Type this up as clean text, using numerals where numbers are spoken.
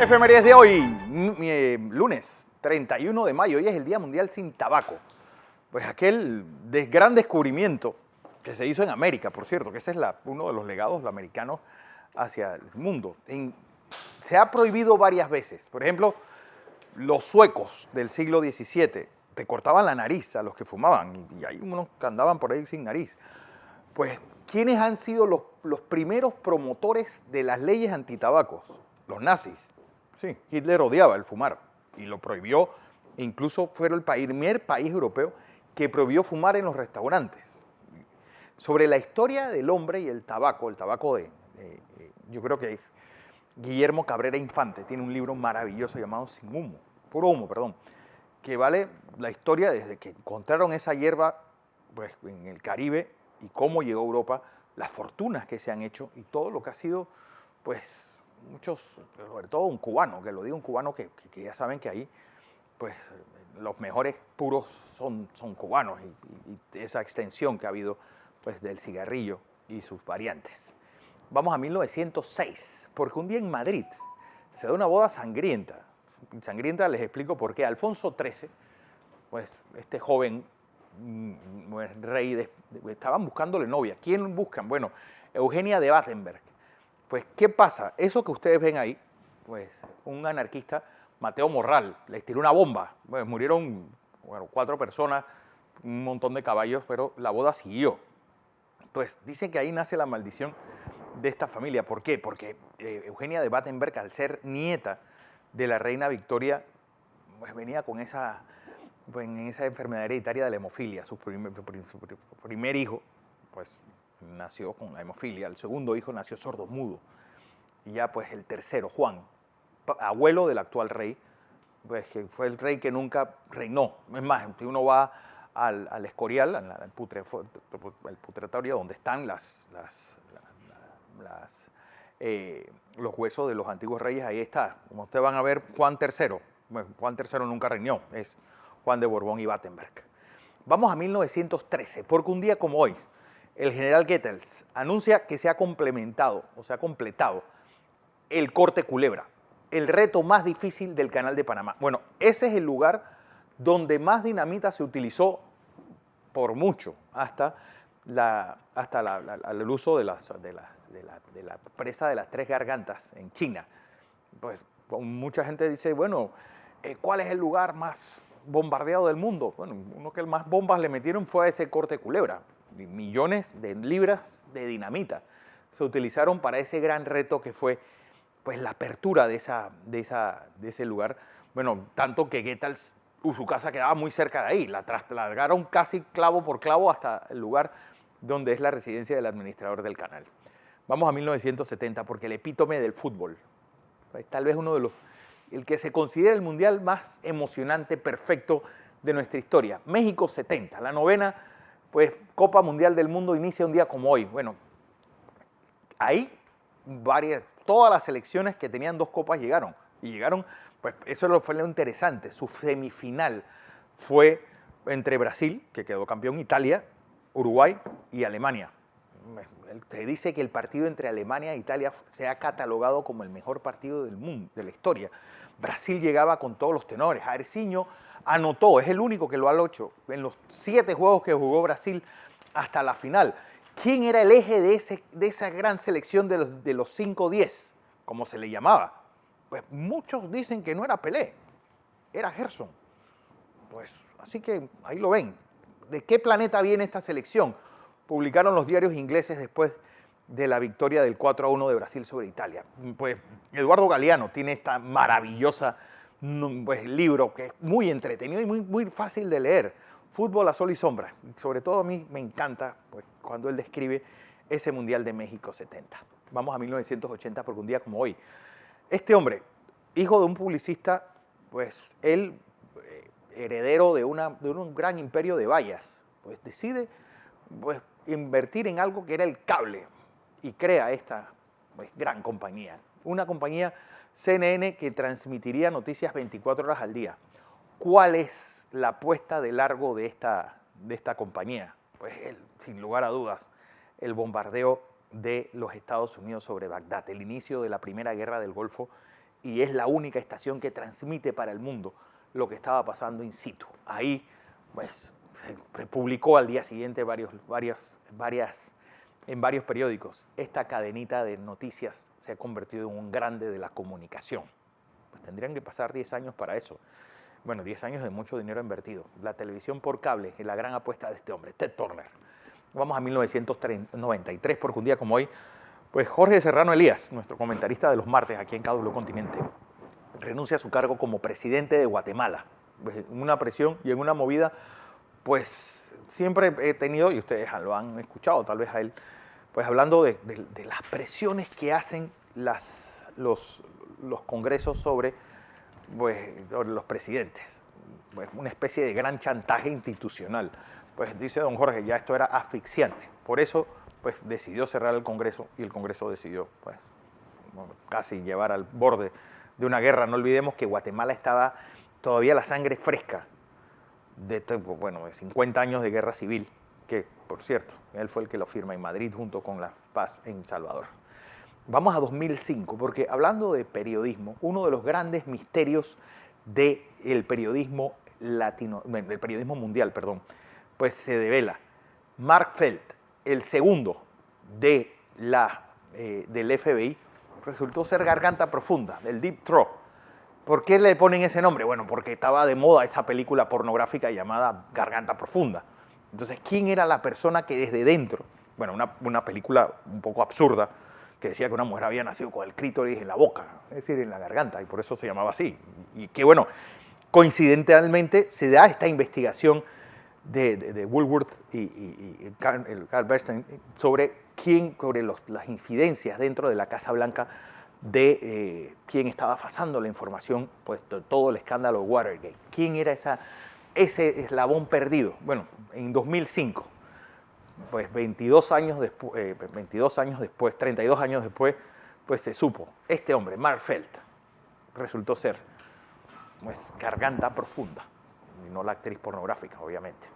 Efemérides de hoy, lunes 31 de mayo, hoy es el Día Mundial sin Tabaco. Pues aquel gran descubrimiento que se hizo en América, por cierto, que ese es uno de los legados americanos hacia el mundo. Se ha prohibido varias veces. Por ejemplo, los suecos del siglo XVII te cortaban la nariz a los que fumaban y hay unos que andaban por ahí sin nariz. Pues, ¿quiénes han sido los primeros promotores de las leyes antitabacos? Los nazis. Sí, Hitler odiaba el fumar y lo prohibió. Incluso fue el primer país europeo que prohibió fumar en los restaurantes. Sobre la historia del hombre y el tabaco yo creo que Guillermo Cabrera Infante tiene un libro maravilloso llamado Puro Humo, que vale la historia desde que encontraron esa hierba pues, en el Caribe y cómo llegó a Europa, las fortunas que se han hecho y todo lo que ha sido, pues, muchos, sobre todo un cubano, que lo digo un cubano que ya saben que ahí, pues, los mejores puros son cubanos y esa extensión que ha habido, pues, del cigarrillo y sus variantes. Vamos a 1906, porque un día en Madrid se da una boda sangrienta. Sangrienta les explico por qué. Alfonso XIII, pues, este joven rey, estaban buscándole novia. ¿Quién buscan? Bueno, Eugenia de Battenberg. Pues, ¿qué pasa? Eso que ustedes ven ahí, pues, un anarquista, Mateo Morral, les tiró una bomba. Pues, murieron 4 personas, un montón de caballos, pero la boda siguió. Pues, dicen que ahí nace la maldición de esta familia. ¿Por qué? Porque Eugenia de Battenberg, al ser nieta de la reina Victoria, pues venía con esa enfermedad hereditaria de la hemofilia. Su primer hijo, pues, nació con la hemofilia. El segundo hijo nació sordomudo. Y ya, pues, el tercero, Juan, abuelo del actual rey, pues, que fue el rey que nunca reinó. Es más, si uno va al Escorial, al putretorio, donde están los huesos de los antiguos reyes, ahí está. Como ustedes van a ver, Juan III. Bueno, Juan III nunca reinó, es Juan de Borbón y Battenberg. Vamos a 1913, porque un día como hoy, el general Goethals anuncia que se ha completado el corte Culebra, el reto más difícil del Canal de Panamá. Bueno, ese es el lugar donde más dinamita se utilizó por mucho, hasta el uso de la presa de las Tres Gargantas en China. Pues mucha gente dice, bueno, ¿cuál es el lugar más bombardeado del mundo? Bueno, uno que más bombas le metieron fue a ese corte Culebra. Millones de libras de dinamita se utilizaron para ese gran reto que fue, pues, la apertura de ese lugar. Bueno, tanto que Goethals, su casa quedaba muy cerca de ahí, la traslargaron casi clavo por clavo hasta el lugar donde es la residencia del administrador del canal. Vamos a 1970, porque el epítome del fútbol, pues, tal vez el que se considera el mundial más emocionante, perfecto de nuestra historia. México 70, la novena, pues, Copa Mundial del Mundo inicia un día como hoy. Bueno, ahí todas las selecciones que tenían 2 copas llegaron. Y llegaron, pues eso fue lo interesante. Su semifinal fue entre Brasil, que quedó campeón, Italia, Uruguay y Alemania. Se dice que el partido entre Alemania e Italia se ha catalogado como el mejor partido del mundo, de la historia. Brasil llegaba con todos los tenores. Jairzinho anotó, es el único que lo ha hecho en los 7 juegos que jugó Brasil hasta la final. ¿Quién era el eje de esa gran selección de los 5-10, como se le llamaba? Pues muchos dicen que no era Pelé, era Gerson. Pues así que ahí lo ven. ¿De qué planeta viene esta selección? Publicaron los diarios ingleses después de la victoria del 4-1 de Brasil sobre Italia. Pues Eduardo Galeano tiene esta maravillosa, pues, libro que es muy entretenido y muy fácil de leer. Fútbol a sol y sombra. Sobre todo a mí me encanta, pues, cuando él describe ese Mundial de México 70. Vamos a 1980, porque un día como hoy, este hombre, hijo de un publicista, pues él, heredero de un gran imperio de vallas, pues decide, pues, invertir en algo que era el cable y crea esta, pues, gran compañía. Una compañía CNN que transmitiría noticias 24 horas al día. ¿Cuál es la apuesta de largo de esta compañía? Pues sin lugar a dudas, el bombardeo de los Estados Unidos sobre Bagdad, el inicio de la Primera Guerra del Golfo y es la única estación que transmite para el mundo lo que estaba pasando in situ. Ahí, pues, se publicó al día siguiente en varios periódicos. Esta cadenita de noticias se ha convertido en un grande de la comunicación. Pues tendrían que pasar 10 años para eso. Bueno, 10 años de mucho dinero invertido. La televisión por cable es la gran apuesta de este hombre, Ted Turner. Vamos a 1993, porque un día como hoy, pues Jorge Serrano Elías, nuestro comentarista de los martes aquí en KW Continente, renuncia a su cargo como presidente de Guatemala. Pues en una presión y en una movida, pues siempre he tenido, y ustedes lo han escuchado tal vez a él, pues hablando de las presiones que hacen los congresos sobre los presidentes. Pues una especie de gran chantaje institucional. Pues dice don Jorge, ya esto era asfixiante. Por eso, pues decidió cerrar el Congreso y el Congreso decidió, pues, casi llevar al borde de una guerra. No olvidemos que Guatemala estaba todavía la sangre fresca de 50 años de guerra civil, que, por cierto, él fue el que lo firma en Madrid junto con la paz en Salvador. Vamos a 2005, porque hablando de periodismo, uno de los grandes misterios del periodismo el periodismo mundial, perdón, pues se devela. Mark Felt, el segundo del FBI, resultó ser Garganta Profunda, del Deep Throat. ¿Por qué le ponen ese nombre? Bueno, porque estaba de moda esa película pornográfica llamada Garganta Profunda. Entonces, ¿quién era la persona que desde dentro, bueno, una película un poco absurda, que decía que una mujer había nacido con el clítoris en la boca, es decir, en la garganta, y por eso se llamaba así. Y que, bueno, coincidentalmente se da esta investigación de Woolworth y Carl Bernstein sobre las incidencias dentro de la Casa Blanca de quién estaba pasando la información, pues todo el escándalo Watergate. ¿Quién era ese eslabón perdido? Bueno, en 2005, pues 32 años después, 32 años después, pues se supo, este hombre, Mark Felt, resultó ser pues Garganta Profunda, y no la actriz pornográfica, obviamente.